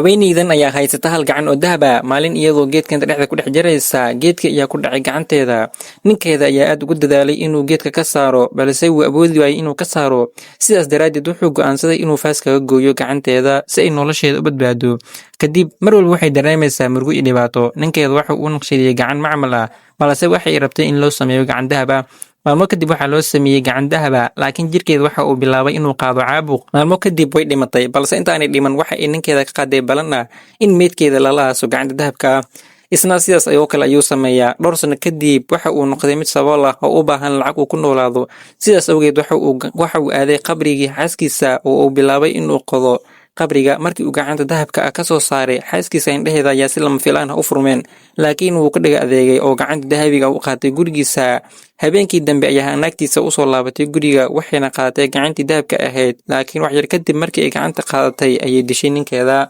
haweeneydan ayaa haysata hal gacan oo dahab ah. Maalin iyadoo geedkan dhexda ku dhex jaraysa, geedka ayaa ku dhacay gacanteeda. Ninkeeda ayaa aad ugu dadaalay inuu geedka ka saaro, balse wuu awoodi waayay inuu ka saaro. Sidaas daraaddeed wuxuu go'aansaday inuu faas kaga gooyo gacanteeda si ay nolosheeda u badbaado. Kadib mar walba waxay dareemaysaa murugo iyo dhibaato. Ninkeeda waxa uu naqshadeeyay gacan macmal ah, balse waxay rabtay in loo sameeyo gacan dahab ah. Maalmo kadib waxaa loo sameeyay gacan dahab ah, laakiin jirkeeda waxa uu bilaabay inuu qaado caabuq. Maalmo kadib way dhimatay, balse intaanay dhiman waxa ay ninkeeda ka qaaday ballan ah in meydkeeda lala aaso gacanta dahabka ah. Isna sidaas ayuu kale ayuu sameeyaa. Dhowr sano kadib waxa uu noqday mid sabool ah oo u baahan lacag uu ku noolaado. Sidaas awgeed waxa uu aaday qabrigii xaaskiisa oo uu bilaabay inuu qodo qabriga. Markii uu gacanta dahabka ah ka soo saaray, xaaskiisa indhaheeda ayaa si lama filaan ah u furmeen, laakiin wuu ka dhaga adeegay oo gacanta dahabiga u qaatay gurigiisa. Habeenkii dambe ayaa naagtiisa u soo laabatay guriga, waxayna qaadatay gacantii dahabka ahayd, laakiin wax yar kadib markii ay gacanta qaadatay ayay dishay ninkeeda.